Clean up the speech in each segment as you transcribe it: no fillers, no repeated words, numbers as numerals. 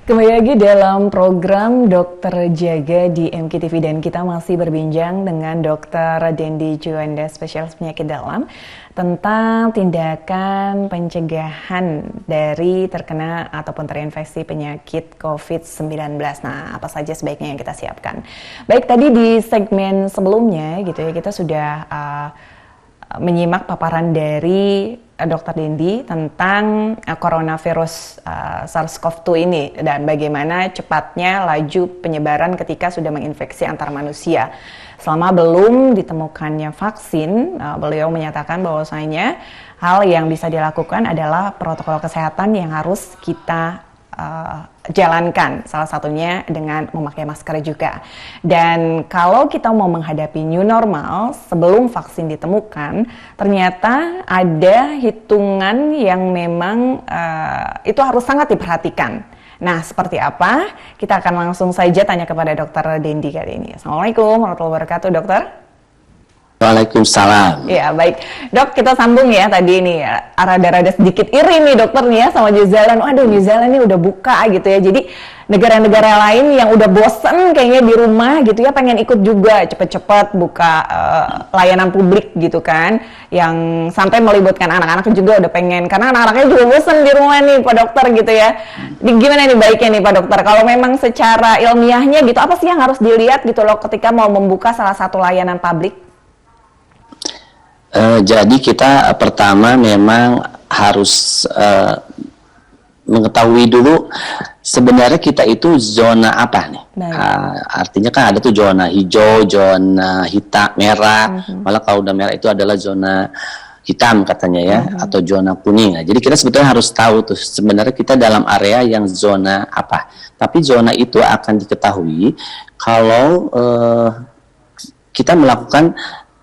Kembali lagi dalam program Dokter Jaga di MKTV dan kita masih berbincang dengan Dokter Dendi Juanda, spesialis penyakit dalam, tentang tindakan pencegahan dari terkena ataupun terinfeksi penyakit COVID-19. Nah, apa saja sebaiknya yang kita siapkan? Baik, tadi di segmen sebelumnya gitu ya, kita sudah menyimak paparan dari Dr. Dendi tentang coronavirus SARS-CoV-2 ini dan bagaimana cepatnya laju penyebaran ketika sudah menginfeksi antar manusia. Selama belum ditemukannya vaksin, beliau menyatakan bahwasanya hal yang bisa dilakukan adalah protokol kesehatan yang harus kita jalankan, salah satunya dengan memakai masker juga. Dan kalau kita mau menghadapi new normal sebelum vaksin ditemukan, ternyata ada hitungan yang memang itu harus sangat diperhatikan. Nah, seperti apa? Kita akan langsung saja tanya kepada Dokter Dendi kali ini. Assalamualaikum warahmatullahi wabarakatuh, Dokter. Waalaikumsalam. Ya, baik. Dok, kita sambung ya tadi ini ya. Rada-rada sedikit iri nih dokter nih ya sama New Zealand. Waduh, New Zealand ini udah buka gitu ya. Jadi negara-negara lain yang udah bosen kayaknya di rumah gitu ya pengen ikut juga cepet-cepet buka layanan publik gitu kan. Yang sampai melibatkan anak-anak juga udah pengen. Karena anak-anaknya juga bosen di rumah nih Pak Dokter gitu ya. Gimana nih baiknya nih Pak Dokter? Kalau memang secara ilmiahnya gitu, apa sih yang harus dilihat gitu loh ketika mau membuka salah satu layanan publik? Jadi kita pertama memang harus mengetahui dulu sebenarnya kita itu zona apa nih. Artinya kan ada tuh zona hijau, zona hitam, merah. Malah kalau udah merah itu adalah zona hitam katanya ya, atau zona kuning. Nah, jadi kita sebetulnya harus tahu tuh sebenarnya kita dalam area yang zona apa. Tapi zona itu akan diketahui kalau kita melakukan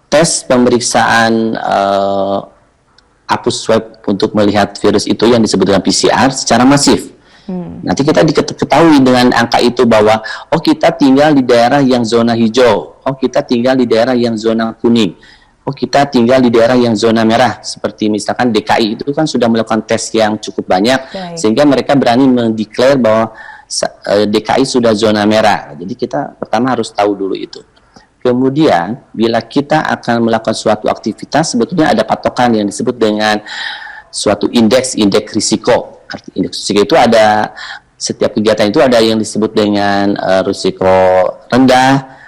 tes pemeriksaan hapus swab untuk melihat virus itu yang disebut dengan PCR secara masif. Nanti kita diketahui dengan angka itu bahwa oh kita tinggal di daerah yang zona hijau, oh kita tinggal di daerah yang zona kuning, oh kita tinggal di daerah yang zona merah. Seperti misalkan DKI itu kan sudah melakukan tes yang cukup banyak, sehingga mereka berani mendeklar bahwa DKI sudah zona merah. Jadi kita pertama harus tahu dulu itu. Kemudian, bila kita akan melakukan suatu aktivitas, sebetulnya ada patokan yang disebut dengan suatu indeks risiko. Indeks risiko itu ada, setiap kegiatan itu ada yang disebut dengan risiko rendah,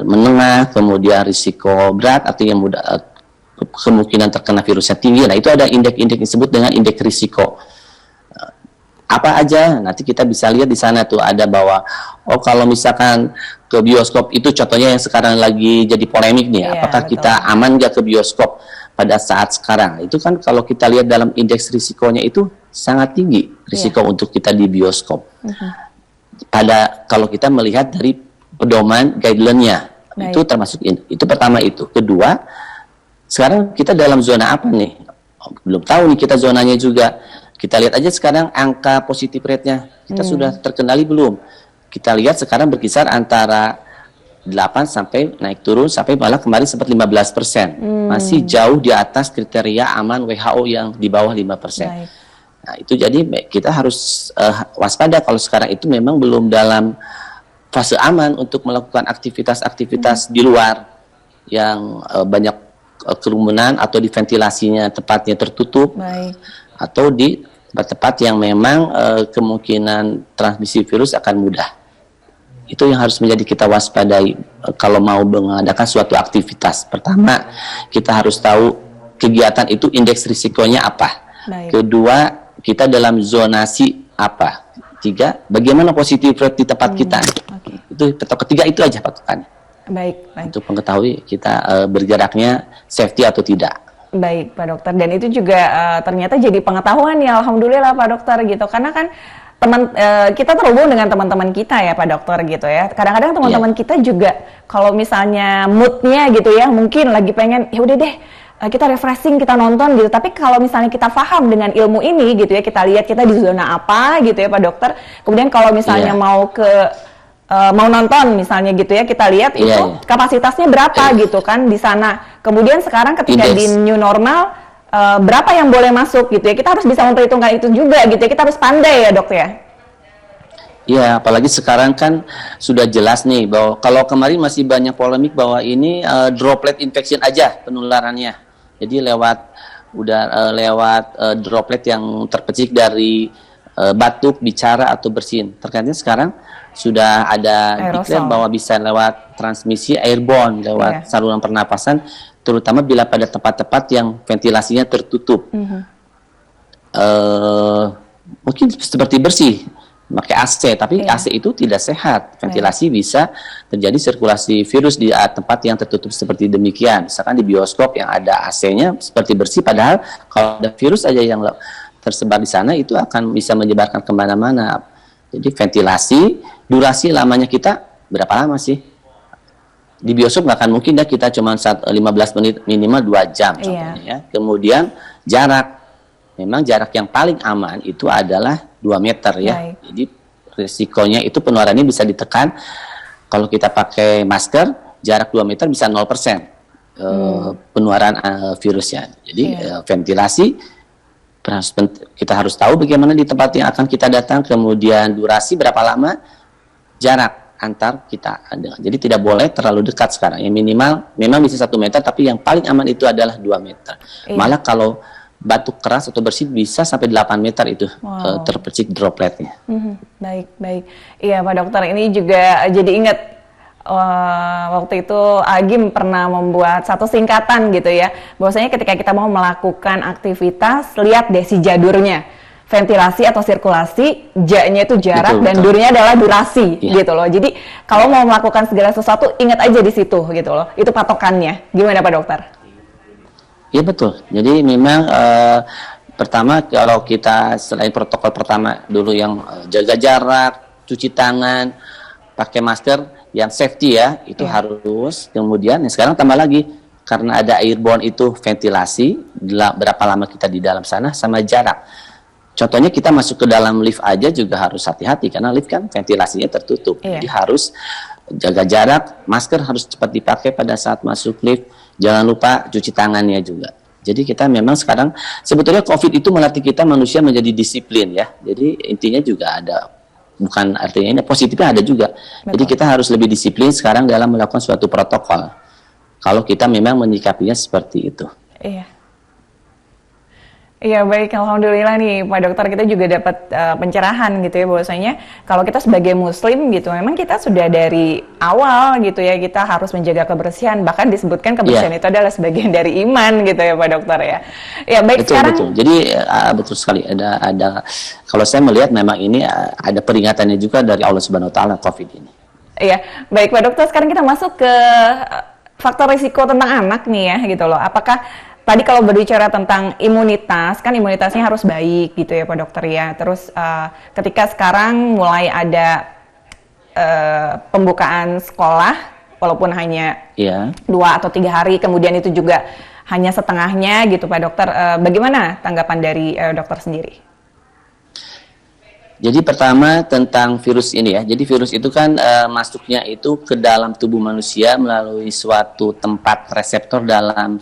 menengah, kemudian risiko berat, artinya mudah, kemungkinan terkena virusnya tinggi. Nah, itu ada indeks-indeks yang disebut dengan indeks risiko. Apa aja? Nanti kita bisa lihat di sana tuh ada bahwa oh kalau misalkan ke bioskop itu contohnya yang sekarang lagi jadi polemik nih, apakah betul. Kita aman nggak ke bioskop pada saat sekarang? Itu kan kalau kita lihat dalam indeks risikonya itu sangat tinggi risiko untuk kita di bioskop. Pada kalau kita melihat dari pedoman guideline-nya, itu termasuk itu pertama itu. Kedua, sekarang kita dalam zona apa nih? Oh, belum tahu nih kita zonanya juga. Kita lihat aja sekarang angka positif rate-nya, kita sudah terkendali belum? Kita lihat sekarang berkisar antara 8 sampai naik turun sampai malah kemarin sempat 15%. Masih jauh di atas kriteria aman WHO yang di bawah 5%. Nah, itu jadi kita harus waspada kalau sekarang itu memang belum dalam fase aman untuk melakukan aktivitas-aktivitas di luar yang banyak kerumunan atau di ventilasinya tepatnya tertutup. Atau di tempat-tempat yang memang kemungkinan transmisi virus akan mudah. Itu yang harus menjadi kita waspadai kalau mau mengadakan suatu aktivitas. Pertama, kita harus tahu kegiatan itu indeks risikonya apa. Kedua, kita dalam zonasi apa. Tiga, bagaimana positif rate di tempat kita. Itu ketiga itu aja patokannya. Baik. Untuk mengetahui kita bergeraknya safety atau tidak. Baik Pak Dokter, dan itu juga ternyata jadi pengetahuan ya, alhamdulillah Pak Dokter gitu, karena kan kita terhubung dengan teman-teman kita ya Pak Dokter gitu ya. Kadang-kadang teman-teman kita juga kalau misalnya moodnya gitu ya, mungkin lagi pengen ya udah deh kita refreshing, kita nonton gitu. Tapi kalau misalnya kita paham dengan ilmu ini gitu ya, kita lihat kita di zona apa gitu ya Pak Dokter. Kemudian kalau misalnya mau nonton misalnya gitu ya, kita lihat itu kapasitasnya berapa gitu kan di sana. Kemudian sekarang ketika di new normal berapa yang boleh masuk gitu ya, kita harus bisa memperhitungkan itu juga gitu ya, kita harus pandai ya Dok ya. Ya, apalagi sekarang kan sudah jelas nih bahwa kalau kemarin masih banyak polemik bahwa ini droplet infection aja penularannya. Jadi lewat droplet yang terpecik dari batuk, bicara atau bersin. Terkadang sekarang sudah ada declare bahwa bisa lewat transmisi airborne, lewat saluran pernapasan, terutama bila pada tempat-tempat yang ventilasinya tertutup. Mungkin seperti bersih, pakai AC, tapi AC itu tidak sehat. Ventilasi bisa terjadi sirkulasi virus di tempat yang tertutup seperti demikian. Misalkan di bioskop yang ada AC-nya seperti bersih, padahal kalau ada virus aja yang tersebar di sana itu akan bisa menyebarkan kemana-mana. Jadi ventilasi, durasi lamanya kita berapa lama sih? Di bioskop nggak akan mungkin ya kita cuma 15 menit, minimal 2 jam contohnya ya. Kemudian jarak. Memang jarak yang paling aman itu adalah 2 meter ya. Baik. Jadi risikonya itu penularannya bisa ditekan kalau kita pakai masker, jarak 2 meter bisa 0% penularan virusnya. Jadi ventilasi kita harus tahu bagaimana di tempat yang akan kita datang, kemudian durasi berapa lama, jarak antar kita ada. Jadi tidak boleh terlalu dekat sekarang. Yang minimal memang bisa 1 meter, tapi yang paling aman itu adalah 2 meter. Malah kalau batuk keras atau bersih bisa sampai 8 meter itu terpercik dropletnya. Baik. Iya Pak Dokter, ini juga jadi ingat waktu itu Agim pernah membuat satu singkatan gitu ya. Bahwasanya ketika kita mau melakukan aktivitas, lihat deh si jadurnya. Ventilasi atau sirkulasi, J-nya itu jarak, dan durnya adalah durasi gitu loh. Jadi kalau mau melakukan segala sesuatu, ingat aja di situ gitu loh. Itu patokannya. Gimana Pak Dokter? Iya betul. Jadi memang pertama kalau kita selain protokol pertama dulu yang jaga jarak, cuci tangan, pakai masker yang safety ya, itu harus. Kemudian sekarang tambah lagi karena ada airborne itu ventilasi, berapa lama kita di dalam sana sama jarak. Contohnya kita masuk ke dalam lift aja juga harus hati-hati karena lift kan ventilasinya tertutup. Jadi harus jaga jarak, masker harus cepat dipakai pada saat masuk lift. Jangan lupa cuci tangannya juga. Jadi kita memang sekarang sebetulnya COVID itu melatih kita manusia menjadi disiplin ya. Jadi intinya juga ada, bukan artinya ini positifnya ada juga. Jadi kita harus lebih disiplin sekarang dalam melakukan suatu protokol. Kalau kita memang menyikapinya seperti itu. Iya baik, alhamdulillah nih Pak Dokter, kita juga dapat pencerahan gitu ya, bahwasanya kalau kita sebagai muslim gitu, memang kita sudah dari awal gitu ya, kita harus menjaga kebersihan, bahkan disebutkan kebersihan itu adalah sebagian dari iman gitu ya Pak Dokter ya. Ya baik, betul. Jadi betul sekali, ada kalau saya melihat memang ini ada peringatannya juga dari Allah Subhanahu Wa Taala COVID ini. Iya, baik Pak Dokter, sekarang kita masuk ke faktor risiko tentang anak nih ya gitu loh. Apakah tadi kalau berbicara tentang imunitas, kan imunitasnya harus baik gitu ya Pak Dokter ya. Terus ketika sekarang mulai ada pembukaan sekolah, walaupun hanya 2 atau 3 hari, kemudian itu juga hanya setengahnya gitu Pak Dokter. Bagaimana tanggapan dari dokter sendiri? Jadi pertama tentang virus ini ya. Jadi virus itu kan masuknya itu ke dalam tubuh manusia melalui suatu tempat reseptor dalam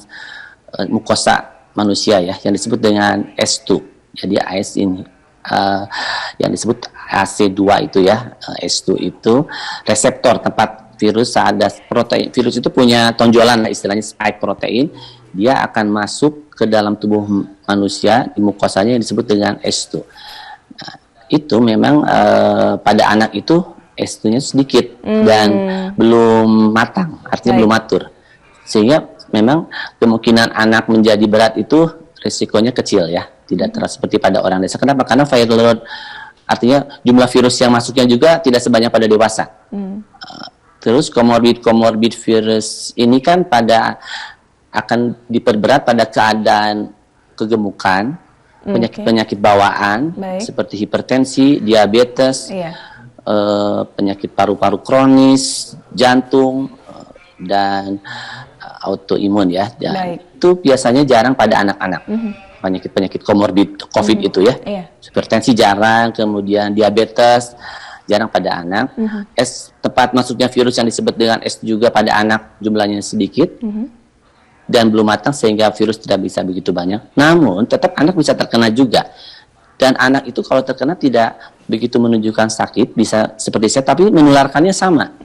mukosa manusia ya, yang disebut dengan S2. Jadi AS ini yang disebut AC2 itu ya, S2 itu reseptor tempat virus. Ada protein, virus itu punya tonjolan lah istilahnya, spike protein, dia akan masuk ke dalam tubuh manusia di mukosanya yang disebut dengan S2. Nah, itu memang pada anak itu S2-nya sedikit dan belum matang, artinya belum matur, sehingga memang kemungkinan anak menjadi berat itu risikonya kecil ya, tidak terlalu seperti pada orang dewasa. Kenapa? Karena viral load, artinya jumlah virus yang masuknya juga tidak sebanyak pada dewasa. Terus komorbid virus ini kan akan diperberat pada keadaan kegemukan, penyakit bawaan seperti hipertensi, diabetes, penyakit paru-paru kronis, jantung, dan autoimun ya. Itu biasanya jarang pada anak-anak. Penyakit komorbid COVID itu ya. Hipertensi jarang, kemudian diabetes jarang pada anak. Tepat masuknya virus yang disebut dengan S juga pada anak jumlahnya sedikit dan belum matang sehingga virus tidak bisa begitu banyak. Namun tetap anak bisa terkena juga. Dan anak itu kalau terkena tidak begitu menunjukkan sakit bisa seperti saya, tapi menularkannya sama.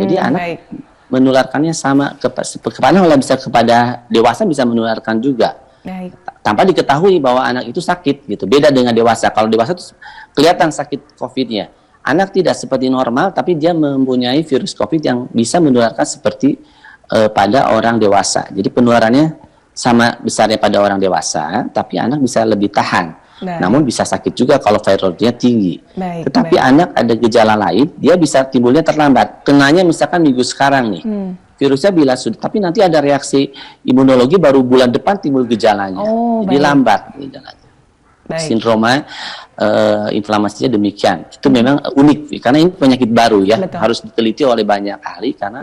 Jadi anak menularkannya sama kepada malah bisa kepada dewasa, bisa menularkan juga. Tanpa diketahui bahwa anak itu sakit gitu. Beda dengan dewasa. Kalau dewasa itu kelihatan sakit COVID-nya. Anak tidak seperti normal, tapi dia mempunyai virus COVID yang bisa menularkan seperti pada orang dewasa. Jadi penularannya sama besarnya pada orang dewasa, tapi anak bisa lebih tahan. Namun bisa sakit juga kalau viralnya tinggi. Tetapi anak ada gejala lain, dia bisa timbulnya terlambat. Kenanya misalkan minggu sekarang nih, virusnya bila sudah, tapi nanti ada reaksi imunologi baru bulan depan timbul gejalanya. Jadi lambat gejalanya. Sindroma inflamasinya demikian. Itu memang unik karena ini penyakit baru ya. Harus diteliti oleh banyak ahli karena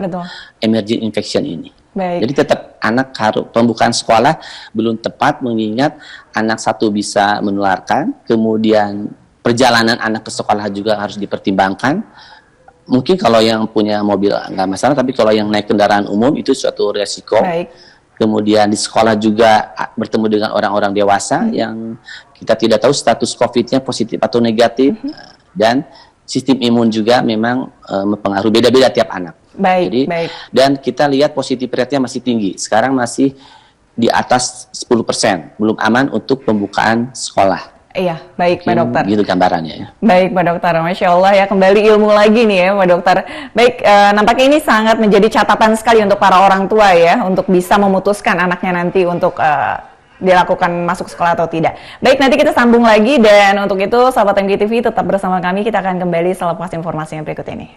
emerging infection ini. Jadi tetap anak harus, pembukaan sekolah belum tepat mengingat anak satu bisa menularkan, kemudian perjalanan anak ke sekolah juga harus dipertimbangkan. Mungkin kalau yang punya mobil nggak masalah, tapi kalau yang naik kendaraan umum itu suatu resiko. Kemudian di sekolah juga bertemu dengan orang-orang dewasa yang kita tidak tahu status COVID-nya positif atau negatif, dan sistem imun juga memang mempengaruhi, beda-beda tiap anak. Dan kita lihat positif rate-nya masih tinggi. Sekarang masih di atas 10%. Belum aman untuk pembukaan sekolah. Iya, baik Pak Dokter. Gitu gambarannya ya. Baik Pak Dokter, Masya Allah ya, kembali ilmu lagi nih ya Pak Dokter. Baik, nampaknya ini sangat menjadi catatan sekali untuk para orang tua ya, untuk bisa memutuskan anaknya nanti untuk dilakukan masuk sekolah atau tidak. Baik, nanti kita sambung lagi, dan untuk itu sahabat MKTV tetap bersama kami, kita akan kembali setelah informasi yang berikut ini.